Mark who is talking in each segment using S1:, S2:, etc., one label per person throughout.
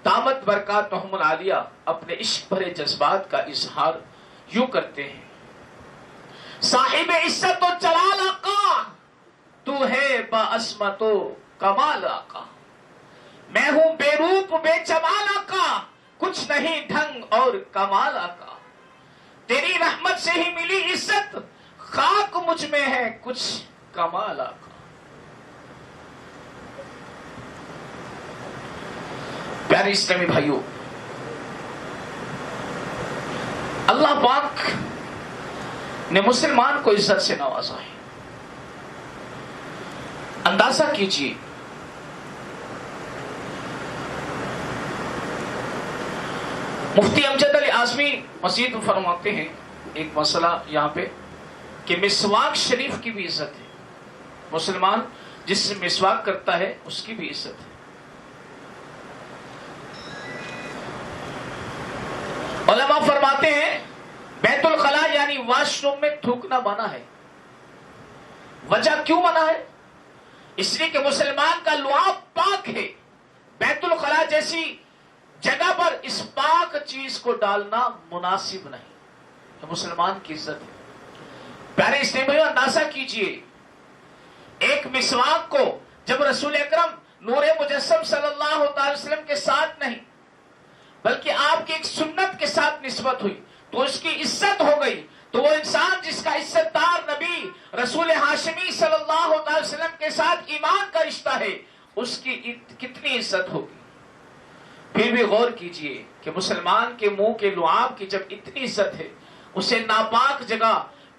S1: دامت برکاتہم العالیہ اپنے عشق بھرے جذبات کا اظہار یوں کرتے ہیں: صاحب عزت و جلال آقا تو ہے با عصمت و کمال آقا، میں ہوں بے روپ بے جمال آقا، کچھ نہیں ڈھنگ اور کمال آقا، تیری رحمت سے ہی ملی عزت، خاک مجھ میں ہے کچھ کمال آقا۔ پیارے اسلامی بھائیوں، اللہ پاک نے مسلمان کو عزت سے نوازا ہے۔ اندازہ کیجیے، مفتی امجد علی اعظمی مزید فرماتے ہیں ایک مسئلہ یہاں پہ کہ مسواک شریف کی بھی عزت ہے، مسلمان جس سے مسواک کرتا ہے اس کی بھی عزت ہے۔ علماء فرماتے ہیں بیت الخلاء یعنی واش روم میں تھوکنا منع ہے۔ وجہ کیوں منع ہے؟ اس لیے کہ مسلمان کا لعاب پاک ہے، بیت الخلاء جیسی جگہ پر اس پاک چیز کو ڈالنا مناسب نہیں، یہ مسلمان کی عزت ہے۔ پیارے اسلامی بھائیو، اندازہ کیجئے ایک مسواک کو جب رسول اکرم نور مجسم صلی اللہ تعالی وسلم کے ساتھ نہیں بلکہ آپ کی ایک سنت کے ساتھ نسبت ہوئی تو اس کی عزت ہو گئی، تو وہ انسان جس کا عزت دار نبی رسول ہاشمی صلی اللہ تعالی وسلم کے ساتھ ایمان کا رشتہ ہے، اس کی کتنی عزت ہوگی۔ پھر بھی غور کیجئے کہ مسلمان کے منہ کے لعاب کی جب اتنی عزت ہے، اسے ناپاک جگہ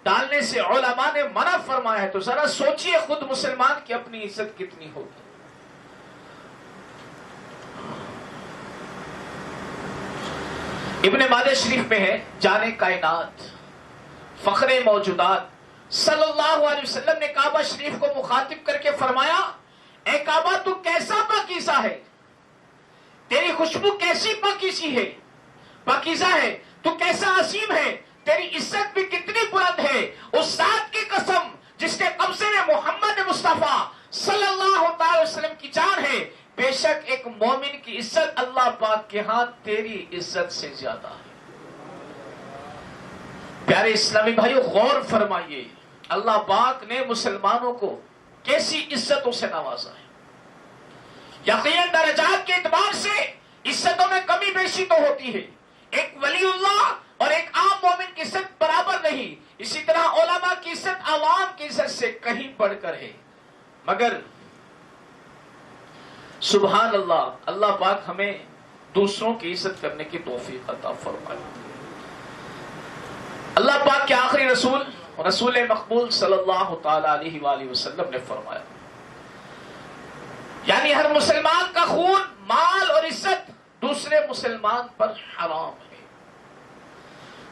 S1: ڈالنے سے علماء نے منع فرمایا ہے، تو ذرا سوچئے خود مسلمان کی اپنی عزت کتنی ہوگی۔ ابن ماجہ شریف میں ہے جان کائنات فخر موجودات صلی اللہ علیہ وسلم نے کعبہ شریف کو مخاطب کر کے فرمایا: اے کعبہ تو کیسا پاکیزہ ہے، تیری خوشبو کیسی پاکیزہ ہے، تو کیسا عظیم ہے، تیری عزت بھی کتنی بلند ہے۔ اس ذات کی قسم جس کے قبضے میں محمد مصطفیٰ صلی اللہ تعالی وسلم کی جان ہے، بے شک ایک مومن کی عزت اللہ پاک کے ہاں تیری عزت سے زیادہ ہے۔ پیارے اسلامی بھائیو، غور فرمائیے اللہ پاک نے مسلمانوں کو کیسی عزتوں سے نوازا ہے۔ یقیناً درجات کے اعتبار سے عزتوں میں کمی بیشی تو ہوتی ہے، ایک ولی اللہ اور ایک عام مومن کی عزت برابر نہیں، اسی طرح علماء کی عزت عوام کی عزت سے کہیں بڑھ کر ہے، مگر سبحان اللہ، اللہ پاک ہمیں دوسروں کی عزت کرنے کی توفیق عطا فرمائے۔ اللہ پاک کے آخری رسول رسول مقبول صلی اللہ تعالی علیہ وآلہ وسلم نے فرمایا، یعنی ہر مسلمان کا خون، مال اور عزت دوسرے مسلمان پر حرام ہے۔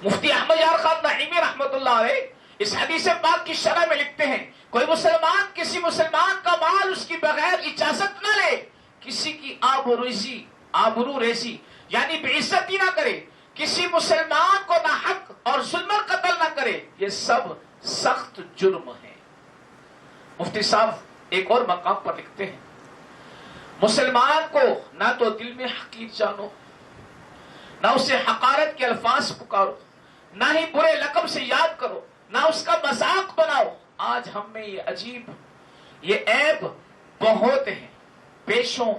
S1: مفتی احمد یار خان نعیمی رحمت اللہ علیہ اس حدیث پاک کی شرح میں لکھتے ہیں، کوئی مسلمان کسی مسلمان کا مال اس کی بغیر اجازت نہ لے، کسی کی آبرو ریزی یعنی بے عزتی نہ کرے، کسی مسلمان کو نہ حق اور ظلم قتل نہ کرے، یہ سب سخت جرم ہے۔ مفتی صاحب ایک اور مقام پر لکھتے ہیں، مسلمان کو نہ تو دل میں حقیر جانو، نہ اسے حقارت کے الفاظ پکارو، نہ ہی برے لقب سے یاد کرو، نہ اس کا مذاق بناؤ۔ آج ہم میں یہ عجیب، یہ عیب بہت ہیں، پیشوں،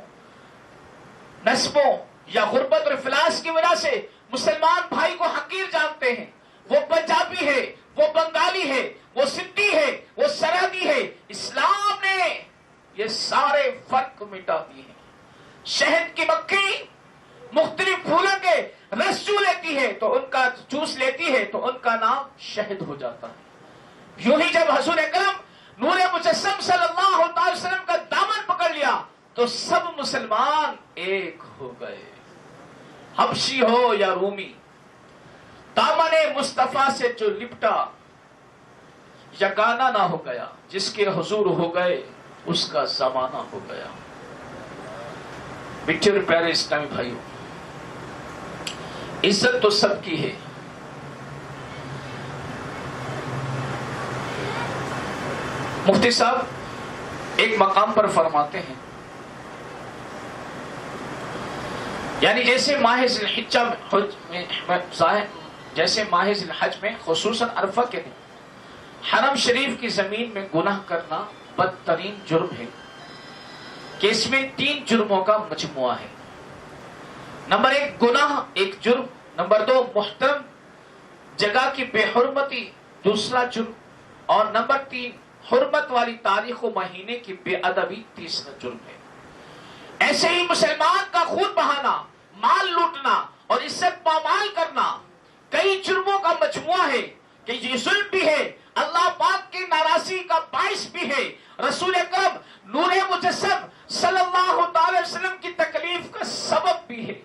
S1: نسبوں یا غربت اور افلاس کی وجہ سے مسلمان بھائی کو حقیر جانتے ہیں۔ وہ پنجابی ہے، وہ بنگالی ہے، وہ سندھی ہے، وہ سرحدی ہے۔ اسلام نے یہ سارے فرق مٹا دیے ہیں۔ شہد کی مکھی مختلف پھولوں کے رس چو لیتی ہے تو ان کا جوس لیتی ہے تو ان کا نام شہد ہو جاتا ہے۔ یوں ہی جب حضور اکرم نور مجسم صلی اللہ تعالی وسلم کا دامن پکڑ لیا تو سب مسلمان ایک ہو گئے، حبشی ہو یا رومی۔ دامن مصطفیٰ سے جو لپٹا یگانہ نہ ہو گیا، جس کے حضور ہو گئے اس کا زمانہ ہو گیا۔ میٹھے اور پیارے اسلامی بھائیوں، عزت تو سب کی ہے، مفتی صاحب ایک مقام پر فرماتے ہیں، یعنی جیسے ماہ ذی الحج میں خصوصاً عرفہ کے دن حرم شریف کی زمین میں گناہ کرنا بدترین جرم ہے کہ اس میں 3 جرموں کا مجموعہ ہے۔ نمبر 1 گناہ، ایک جرم۔ نمبر 2 محترم جگہ کی بے حرمتی، دوسرا جرم۔ اور نمبر 3 حرمت والی تاریخ و مہینے کی بے ادبی، تیسرا جرم ہے۔ ایسے ہی مسلمان کا خون بہانا، مال لوٹنا اور عزت پامال کرنا کئی جرموں کا مجموعہ ہے کہ یہ ظلم بھی ہے، اللہ پاک کی ناراضی کا باعث بھی ہے، رسول اکرم نور مجسم صلی اللہ تعالی وسلم کی تکلیف کا سبب بھی ہے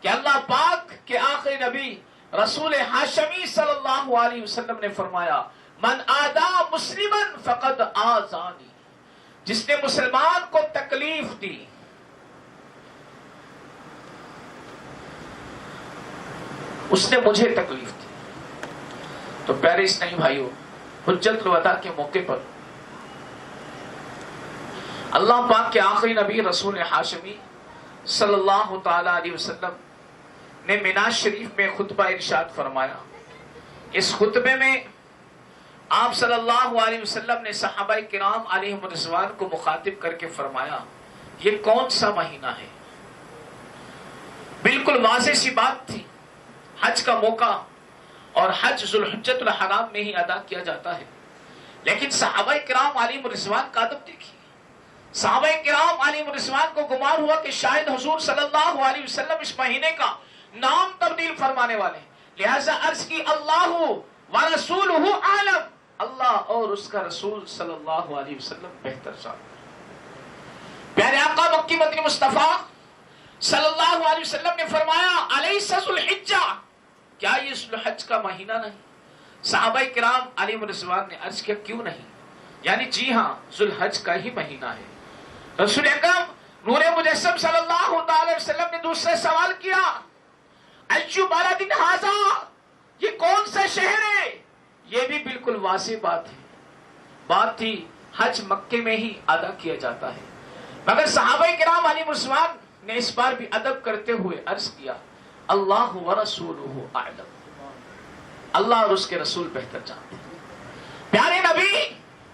S1: کہ اللہ پاک کے آخری نبی رسول ہاشمی صلی اللہ علیہ وسلم نے فرمایا من آدا مسلما فقد آزانی، جس نے مسلمان کو تکلیف دی اس نے مجھے تکلیف دی۔ تو پیارے اسلامی بھائیو، حجت الوداع کے موقع پر اللہ پاک کے آخری نبی رسول ہاشمی صلی اللہ تعالی علیہ وسلم نے مینا شریف میں خطبہ ارشاد فرمایا۔ اس خطبے میں آپ صلی اللہ علیہ وسلم نے صحابہ کرام علیہم رضوان کو مخاطب کر کے فرمایا یہ کون سا مہینہ ہے؟ بالکل واضح سی بات تھی، حج کا موقع اور حج ذو الحجۃ الحرام میں ہی ادا کیا جاتا ہے، لیکن صحابہ کرام علیہم رضوان کا ادب دیکھیے۔ صحابہ کرام علیہم رضوان کو گمان ہوا کہ شاید حضور صلی اللہ علیہ وسلم اس مہینے کا نام تبدیل فرمانے والے، لہذا عرض کی اللہ ورسولہ اعلم، اللہ اور اس کا رسول صلی اللہ علیہ وسلم بہتر جانتے۔ پیارے آقا مکی مدنی مصطفیٰ صلی اللہ علیہ وسلم نے فرمایا الیس ذو الحجہ، کیا یہ ذو الحج کا مہینہ نہیں؟ صحابہ کرام علیہم رضوان نے عرض کیا کیوں نہیں؟ یعنی جی ہاں ذو الحج کا ہی مہینہ ہے۔ رسول اکرم نور مجسم صلی اللہ تعالی وسلم نے دوسرے سوال کیا ایو بلد ھذا، یہ کون سا شہر ہے؟ یہ بھی بالکل واضح بات تھی حج مکے میں ہی ادا کیا جاتا ہے، مگر صحابہ کرام علیہم رضوان نے اس بار بھی ادب کرتے ہوئے عرض کیا اللہ ورسولہ اعلم، اللہ اور اس کے رسول بہتر جانتے ہیں۔ پیارے نبی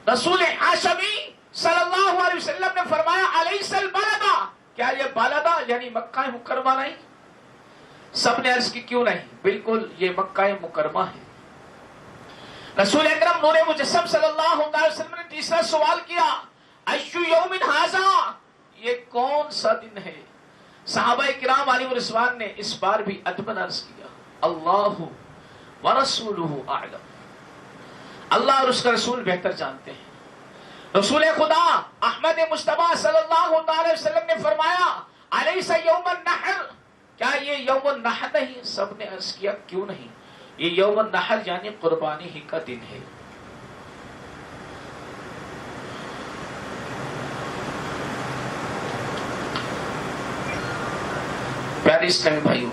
S1: رسول ہاشمی صلی اللہ علیہ وسلم نے فرمایا الیس البلد، کیا یہ بلدہ یعنی مکہ مکرمہ نہیں؟ سب نے عرض کی کیوں نہیں، بالکل یہ مکہ مکرمہ ہے۔ رسول اکرم نور مجسم صلی اللہ علیہ وسلم نے تیسرا سوال کیا ایو یوم ھذا، یہ کون سا دن ہے؟ صحابہ کرام علیہ رضوان نے اس بار بھی ادباً عرض کیا اللہ ورسولہ اعلم، اللہ اور اس کا رسول بہتر جانتے ہیں۔ رسول خدا احمد مصطفیٰ صلی اللہ علیہ وسلم نے فرمایا الیس یوم النحر، کیا یہ یوم النحر نہیں؟ سب نے عرض کیا کیوں نہیں، یہ یوم النحر یعنی قربانی ہی کا دن ہے۔ پیارے اسلامی بھائیوں،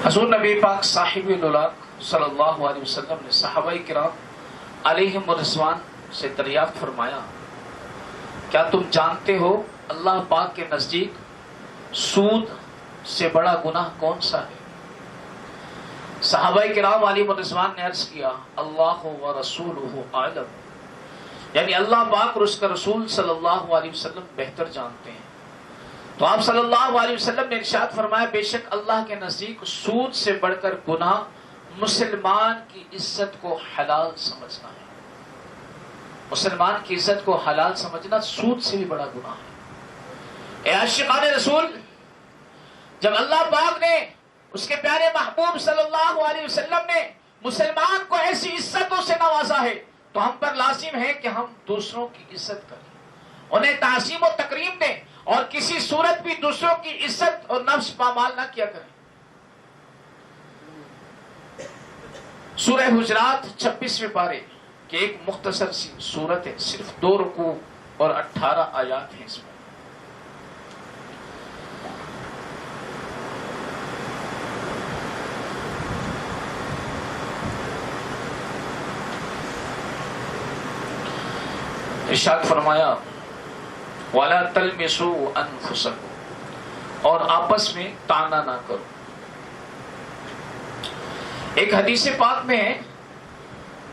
S1: حضور نبی پاک صاحب الولاق صلی اللہ علیہ وسلم نے صحابہ کرام علیہم رضوان سے دریافت فرمایا کیا تم جانتے ہو اللہ پاک کے نزدیک سود سے بڑا گناہ کون سا ہے؟ صحابہ کرام علیہم رضوان نے عرض کیا اللہ ورسولہ اعلم، یعنی اللہ پاک اور اس کا رسول صلی اللہ علیہ وسلم بہتر جانتے ہیں۔ تو آپ صلی اللہ علیہ وسلم نے ارشاد فرمایا بے شک اللہ کے نزدیک سود سے بڑھ کر گناہ مسلمان کی عزت کو حلال سمجھنا ہے۔ مسلمان کی عزت کو حلال سمجھنا سود سے بھی بڑا گناہ ہے۔ اے عاشقان رسول، جب اللہ پاک نے اس کے پیارے محبوب صلی اللہ علیہ وسلم نے مسلمان کو ایسی عزتوں سے نوازا ہے تو ہم پر لازم ہے کہ ہم دوسروں کی عزت کریں، انہیں تعظیم و تکریم دیں اور کسی صورت بھی دوسروں کی عزت اور نفس پامال نہ کیا کریں. سورہ حجرات 26ویں پارے کہ ایک مختصر سی صورت ہے، صرف 2 رکوع اور 18 آیات ہیں اس میں. ارشاد فرمایا وَلَا تَلْمِسُوا أَنفُسَكُمْ، اور آپس میں طعنہ نہ کرو. ایک حدیث پاک میں ہے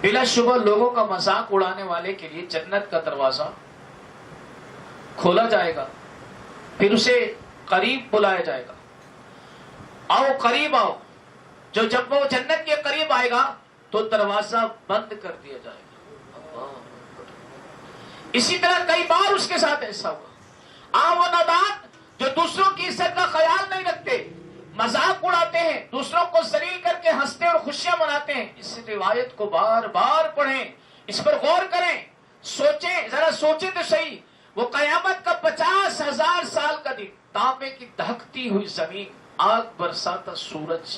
S1: بلا شبہ لوگوں کا مذاق اڑانے والے کے لیے جنت کا دروازہ کھولا جائے گا، پھر اسے قریب بلایا جائے گا، آؤ قریب آؤ. جب وہ جنت کے قریب آئے گا تو دروازہ بند کر دیا جائے گا. اسی طرح کئی بار اس کے ساتھ ایسا ہوا. وہ نادان جو دوسروں کی عزت کا خیال نہیں رکھتے، مذاق اڑاتے ہیں، دوسروں کو ذلیل کر کے ہنستے اور خوشیاں مناتے ہیں. اس روایت کو بار بار پڑھیں، اس پر غور کریں، سوچیں، ذرا سوچیں تو صحیح. وہ قیامت کا 50,000 سال کا دن، تانبے کی دہکتی ہوئی زمین، آگ برساتا سورج،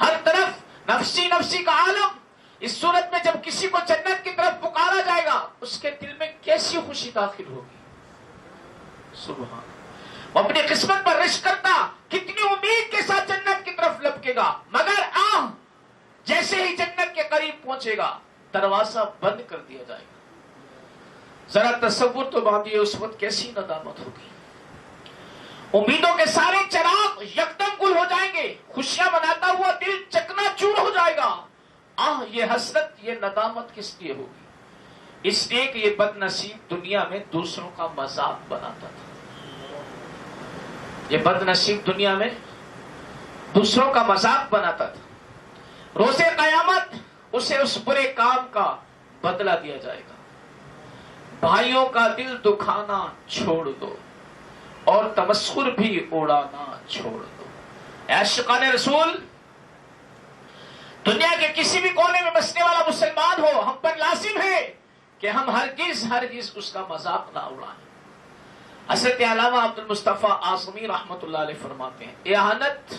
S1: ہر طرف نفسی نفسی کا عالم. اس صورت میں جب کسی کو جنت کی طرف پکارا جائے گا، اس کے دل میں کیسی خوشی داخل ہوگی. سبحان، وہ اپنی قسمت پر رشک کرتا، کتنی امید کے ساتھ جنت کی طرف لپکے گا، مگر جیسے ہی جنت کے قریب پہنچے گا دروازہ بند کر دیا جائے گا. ذرا تصور تو باندھیے اس وقت کیسی ندامت ہوگی. امیدوں کے سارے چراغ یکدم گل ہو جائیں گے، خوشیاں مناتا ہوا دل چکنا چور ہو جائے گا. یہ حسرت، یہ ندامت کس لیے ہوگی؟ اس لیے کہ یہ بد نصیب دنیا میں دوسروں کا مذاق بناتا تھا. یہ بد نصیب دنیا میں دوسروں کا مذاق بناتا تھا. روز قیامت اسے اس برے کام کا بدلہ دیا جائے گا. بھائیوں کا دل دکھانا چھوڑ دو اور تمسخر بھی اڑانا چھوڑ دو. اے عاشقان رسول، دنیا کے کسی بھی کونے میں بسنے والا مسلمان ہو، ہم پر لازم ہے کہ ہم ہرگز اس کا مذاق نہ اڑائیں. حضرت علامہ عبد المصطفیٰ اعظمی رحمۃ اللہ علیہ فرماتے ہیں اہانت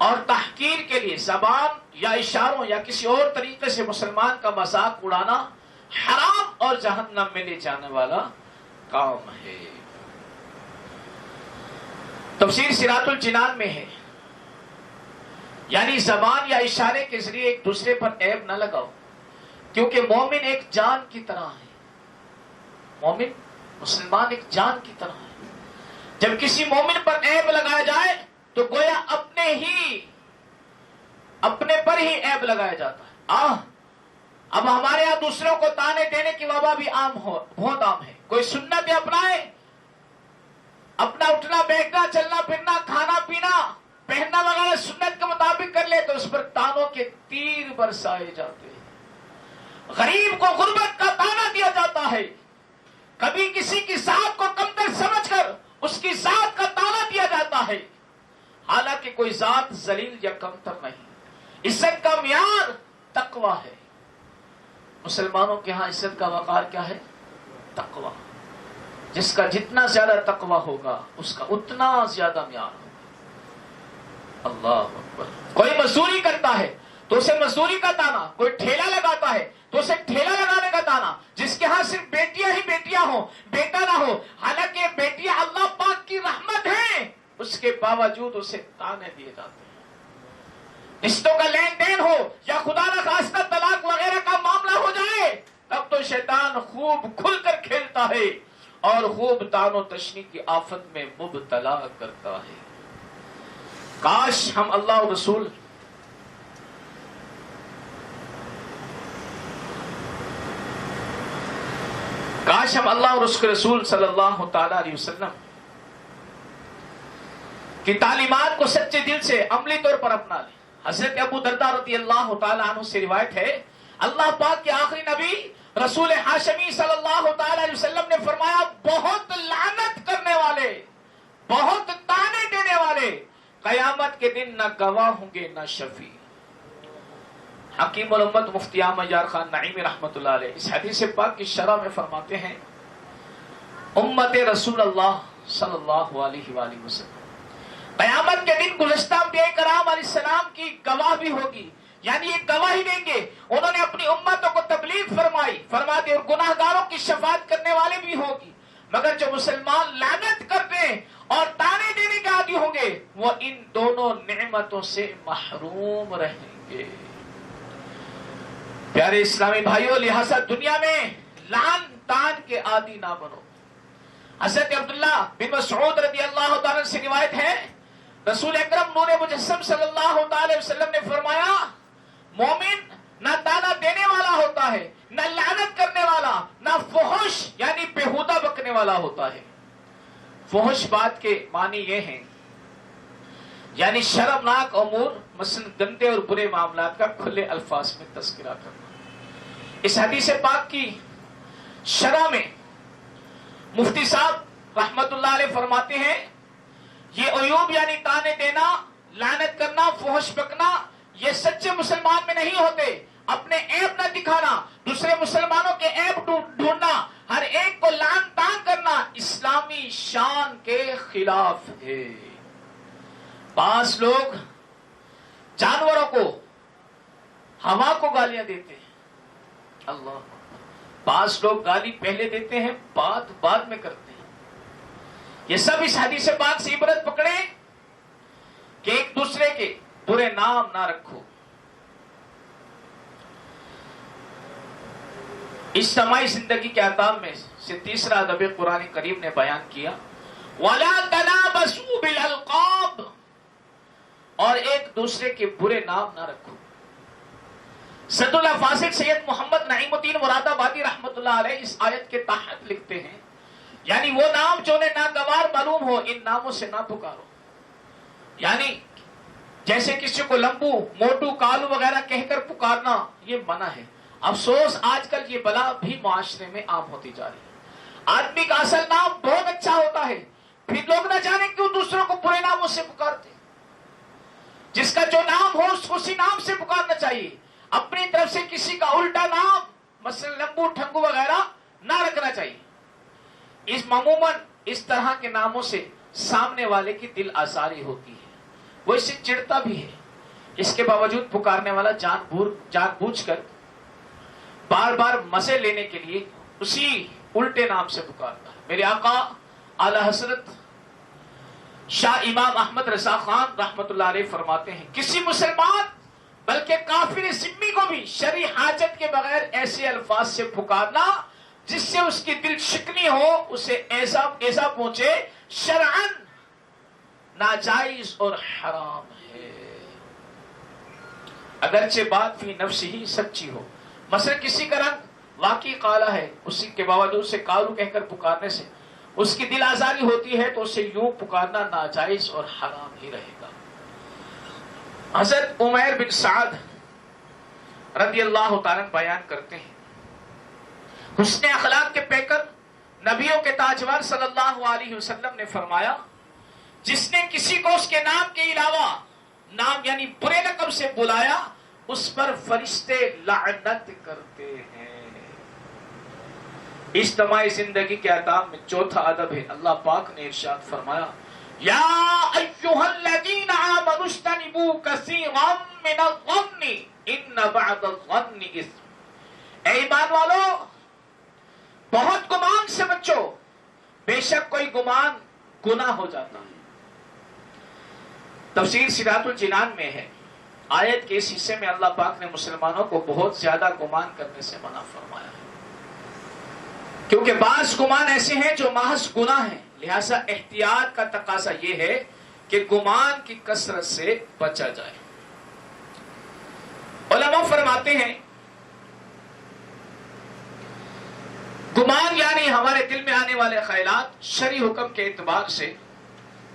S1: اور تحقیر کے لیے زبان یا اشاروں یا کسی اور طریقے سے مسلمان کا مذاق اڑانا حرام اور جہنم میں لے جانے والا کام ہے. تفسیر صراط الجنان میں ہے، یعنی زبان یا اشارے کے ذریعے ایک دوسرے پر عیب نہ لگاؤ، کیونکہ مومن ایک جان کی طرح ہے. مومن مسلمان ایک جان کی طرح ہے. جب کسی مومن پر عیب لگایا جائے تو گویا اپنے پر ہی عیب لگایا جاتا ہے. اب ہمارے یہاں دوسروں کو تانے دینے کی وبا بھی بہت عام ہے. کوئی سنت اپنائے، اپنا اٹھنا بیٹھنا، چلنا پھرنا، کھانا پینا، پہننا وغیرہ سنت کے مطابق کر لے تو اس پر تانوں کے تیر برسائے جاتے ہیں. غریب کو غربت کا تانا دیا جاتا ہے. کبھی کسی کی ذات کو کمتر سمجھ کر اس کی ذات کا تانا دیا جاتا ہے، حالانکہ کوئی ذات ذلیل یا کمتر نہیں. عزت کا معیار تقوی ہے. مسلمانوں کے ہاں عزت کا وقار کیا ہے؟ تقوی. جس کا جتنا زیادہ تقوی ہوگا اس کا اتنا زیادہ معیار ہوگا. اللہ اکبر. کوئی مزدوری کرتا ہے تو اسے مزدوری کا تانا، کوئی ٹھیلا لگاتا ہے تو اسے ٹھیلا لگانے کا تانا. جس کے ہاں صرف بیٹیاں ہی بیٹیاں ہوں، بیٹا نہ ہو، حالانکہ بیٹیاں اللہ پاک کی رحمت ہیں، اس کے باوجود اسے تانے دیے جاتے ہیں. رشتوں کا لین دین ہو یا خدا نہ خواستہ طلاق وغیرہ کا معاملہ ہو جائے تب تو شیطان خوب کھل کر کھیلتا ہے اور خوب تان و تشنی کی آفت میں مبتلا کرتا ہے. کاش ہم اللہ و رسول اور اس کے رسول صلی اللہ تعالی علیہ وسلم کی تعلیمات کو سچے دل سے عملی طور پر اپنا لیں. حضرت ابو درداء رضی اللہ تعالی عنہ سے روایت ہے، اللہ پاک کے آخری نبی رسول ہاشمی صلی اللہ تعالی علیہ وسلم نے فرمایا، بہت لعنت کرنے والے، بہت تانے دینے والے قیامت کے دن نہ گواہ ہوں گے نہ شفیع. حکیم الامت مفتی احمد یار خان نعیمی رحمۃ اللہ علیہ اس حدیث پاک کی شرح میں فرماتے ہیں، امت رسول اللہ صلی اللہ علیہ وآلہ وسلم قیامت کے دن گزشتہ انبیاء کرام علیہ السلام کی گواہ بھی ہوگی، یعنی یہ گواہی دیں گے انہوں نے اپنی امتوں کو تبلیغ فرما دی، اور گناہ گاروں کی شفاعت کرنے والے بھی ہوگی، مگر جو مسلمان لعنت کرتے اور تانے دینے کے عادی ہوں گے وہ ان دونوں نعمتوں سے محروم رہیں گے۔ پیارے اسلامی بھائیوں، لہذا دنیا میں لعن تان کے عادی نہ بنو۔ حضرت عبداللہ بن مسعود رضی اللہ تعالیٰ سے روایت ہے، رسول اکرم نور مجسم صلی اللہ تعالی وسلم نے فرمایا، مومن نہ تانا دینے والا ہوتا ہے، نہ لعنت کرنے والا، نہ فحش یعنی بیہودہ بکنے والا ہوتا ہے۔ فحش بات کے معنی یہ ہیں یعنی شرمناک امور، مثلا گندے اور برے معاملات کا کھلے الفاظ میں تذکرہ کرنا۔ اس حدیث پاک کی شرح میں مفتی صاحب رحمت اللہ علیہ فرماتے ہیں، یہ عیوب یعنی تانے دینا، لعنت کرنا، فحش بکنا، یہ سچے مسلمان میں نہیں ہوتے۔ اپنے عیب نہ دکھانا، دوسرے مسلمانوں کے عیب ڈھونڈنا، ہر ایک کو لعن طعن کرنا اسلامی شان کے خلاف ہے۔ بعض لوگ جانوروں کو، ہوا کو گالیاں دیتے ہیں، اللہ، بعض لوگ گالی پہلے دیتے ہیں بعد میں کرتے ہیں۔ یہ سب اس حدیث پاک سے عبرت پکڑے کہ ایک دوسرے کے برے نام نہ رکھو۔ اجتماعی زندگی کے احکام میں سے تیسرا ادب قرآن کریم نے بیان کیا، وَلَا تَنَابَزُوا بِالْأَلْقَابِ، اور ایک دوسرے کے برے نام نہ رکھو۔ سید اللہ فاضل سید محمد نعیم الدین مراد آبادی رحمت اللہ علیہ اس آیت کے تحت لکھتے ہیں، یعنی وہ نام جو انہیں ناگوار معلوم ہو ان ناموں سے نہ پکارو، یعنی جیسے کسی کو لمبو، موٹو، کالو وغیرہ کہہ کر پکارنا یہ منع ہے۔ افسوس آج کل یہ بلا بھی معاشرے میں عام ہوتی جا رہی ہے۔ آدمی کا اصل نام بہت اچھا ہوتا ہے، پھر لوگ نہ جانے کیوں دوسروں کو برے ناموں سے پکارتے۔ جس کا جو نام ہو اسی نام سے پکارنا چاہیے، اپنی طرف سے کسی کا الٹا نام مثلا لمبو، ٹھنگو وغیرہ نہ رکھنا چاہیے۔ اس معموماً اس طرح کے ناموں سے سامنے والے کی دل آزاری ہوتی ہے، وہ اس سے چڑھتا بھی ہے، اس کے باوجود پکارنے والا جان بوجھ کر بار بار مزے لینے کے لیے اسی الٹے نام سے پکارتا ہے۔ میرے آقا اعلی حضرت شاہ امام احمد رضا خان رحمت اللہ علیہ فرماتے ہیں، کسی مسلمان بلکہ کافر ذمی کو بھی شرعی حاجت کے بغیر ایسے الفاظ سے پکارنا جس سے اس کی دل شکنی ہو، اسے ایسا پہنچے، شرعاً ناجائز اور حرام ہے، اگرچہ بات فی نفس ہی سچی ہو۔ مثلا کسی کا رنگ واقعی کالا ہے، اسی کے باوجود اسے کالو کہہ کر پکارنے سے اس کی دل آزاری ہوتی ہے، تو اسے یوں پکارنا ناجائز اور حرام ہی رہے گا۔ حضرت عمیر بن سعد رضی اللہ تعالیٰ بیان کرتے ہیں، حسن اخلاق کے پیکر نبیوں کے تاجور صلی اللہ علیہ وسلم نے فرمایا، جس نے کسی کو اس کے نام کے علاوہ نام یعنی برے لقب سے بلایا، اس پر فرشتے لعنت کرتے ہیں۔ اجتماعی زندگی کے آداب میں چوتھا ادب ہے، اللہ پاک نے ارشاد فرمایا، یا ایھا الذین آمنوا اجتنبوا کثیرا من الظن ان بعض الظن اثم۔ اے ایمان والو، بہت گمان سے بچو، بے شک کوئی گمان گناہ ہو جاتا ہے۔ تفسیر صراط الجنان میں ہے، آیت کے اس حصے میں اللہ پاک نے مسلمانوں کو بہت زیادہ گمان کرنے سے منع فرمایا ہے، کیونکہ بعض گمان ایسے ہیں جو محض گناہ ہیں، لہذا احتیاط کا تقاضا یہ ہے کہ گمان کی کثرت سے بچا جائے۔ علماء فرماتے ہیں گمان یعنی ہمارے دل میں آنے والے خیالات شرعی حکم کے اعتبار سے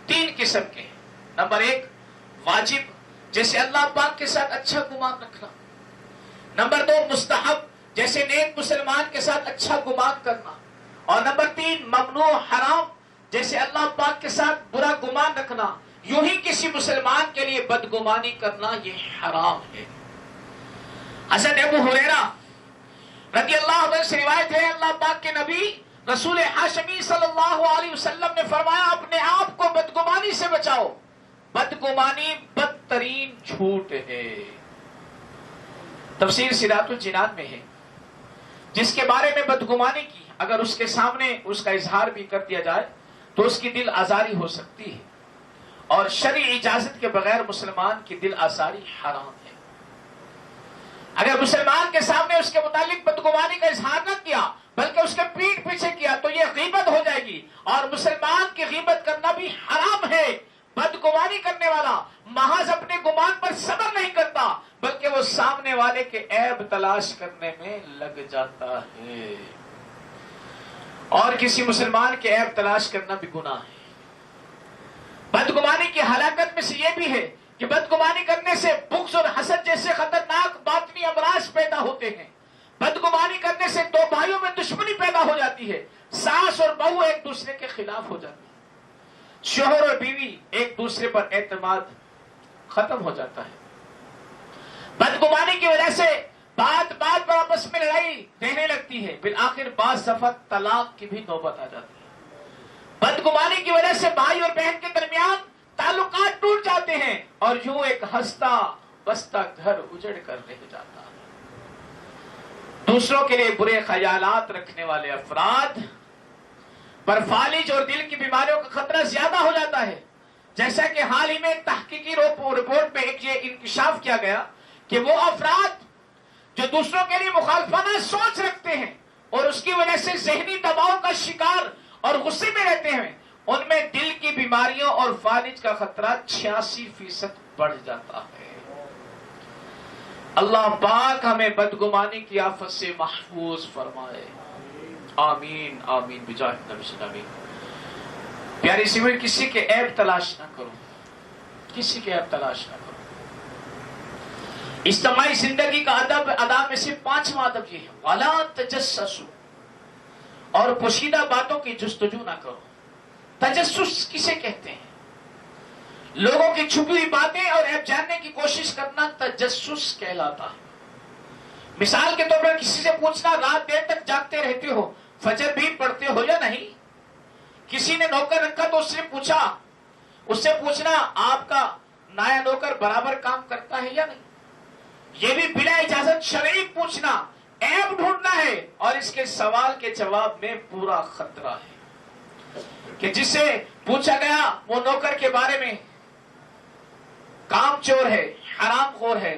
S1: تین قسم کے ہیں۔ نمبر ایک، واجب، جیسے اللہ پاک کے ساتھ اچھا گمان رکھنا۔ نمبر دو، مستحب، جیسے نیک مسلمان کے ساتھ اچھا گمان کرنا۔ اور نمبر تین، ممنوع، حرام، جیسے اللہ پاک کے ساتھ برا گمان رکھنا، یوں ہی کسی مسلمان کے لیے بدگمانی کرنا یہ حرام ہے۔ حضرت ابو ہریرہ رضی اللہ عنہ سے روایت ہے، اللہ پاک کے نبی رسول ہاشمی صلی اللہ علیہ وسلم نے فرمایا اپنے آپ کو بدگمانی سے بچاؤ، بدگمانی بدترین جھوٹ ہے۔ تفسیر سیرات الجنان میں ہے، جس کے بارے میں بدگمانی کی اگر اس کے سامنے اس کا اظہار بھی کر دیا جائے تو اس کی دل آزاری ہو سکتی ہے، اور شرعی اجازت کے بغیر مسلمان کی دل آزاری حرام ہے۔ اگر مسلمان کے سامنے اس کے متعلق بدگمانی کا اظہار نہ کیا بلکہ اس کے پیٹھ پیچھے کیا تو یہ غیبت ہو جائے گی، اور مسلمان کی غیبت کرنا بھی حرام ہے۔ بدگمانی کرنے والا محض اپنے گمان پر صبر نہیں کرتا بلکہ وہ سامنے والے کے عیب تلاش کرنے میں لگ جاتا ہے، اور کسی مسلمان کے عیب تلاش کرنا بھی گناہ ہے۔ بدگمانی کی ہلاکت میں سے یہ بھی ہے کہ بدگمانی کرنے سے بغض اور حسد جیسے خطرناک باطنی امراض پیدا ہوتے ہیں۔ بدگمانی کرنے سے دو بھائیوں میں دشمنی پیدا ہو جاتی ہے، ساس اور بہو ایک دوسرے کے خلاف ہو جاتی ہے، شوہر اور بیوی ایک دوسرے پر اعتماد ختم ہو جاتا ہے۔ بدگمانی کی وجہ سے بات بات پر آپس میں لڑائی رہنے لگتی ہے، بالآخر بعض دفعہ طلاق کی بھی نوبت آ جاتی ہے۔ بدگمانی کی وجہ سے بھائی اور بہن کے درمیان تعلقات ٹوٹ جاتے ہیں، اور یوں ایک ہنستا بستا گھر اجڑ کر رہ جاتا ہے۔ دوسروں کے لیے برے خیالات رکھنے والے افراد پر فالج اور دل کی بیماریوں کا خطرہ زیادہ ہو جاتا ہے، جیسا کہ حال ہی میں ایک تحقیقی رپورٹ میں ایک یہ انکشاف کیا گیا کہ وہ افراد جو دوسروں کے لیے مخالفانہ سوچ رکھتے ہیں اور اس کی وجہ سے ذہنی دباؤ کا شکار اور غصے میں رہتے ہیں، ان میں دل کی بیماریوں اور فالج کا خطرہ 86% بڑھ جاتا ہے۔ اللہ پاک ہمیں بدگمانی کی آفت سے محفوظ فرمائے، آمین آمین بجاہ نبی صلی اللہ علیہ وسلم۔ پیاری سیوی، کسی کے عیب تلاش نہ کرو، کسی کے عیب تلاش نہ کرو۔ اجتماعی زندگی کا ادب میں سے 5واں ادب یہ ہے، وَلَا تَجَسَّسُوا، اور پوشیدہ باتوں کی جستجو نہ کرو۔ تجسس کسے کہتے ہیں؟ لوگوں کی چھپی ہوئی باتیں اور عیب جاننے کی کوشش کرنا تجسس کہلاتا ہے۔ مثال کے طور پر کسی سے پوچھنا رات دیر تک جاگتے رہتے ہو، فجر بھی پڑھتے ہو یا نہیں؟ کسی نے نوکر رکھا تو اس سے پوچھنا آپ کا نیا نوکر برابر کام کرتا ہے یا نہیں؟ یہ بھی بلا اجازت شرعی پوچھنا، عیب ڈھونڈنا ہے، اور اس کے سوال کے جواب میں پورا خطرہ ہے کہ جس سے پوچھا گیا وہ نوکر کے بارے میں کام چور ہے، حرام خور ہے،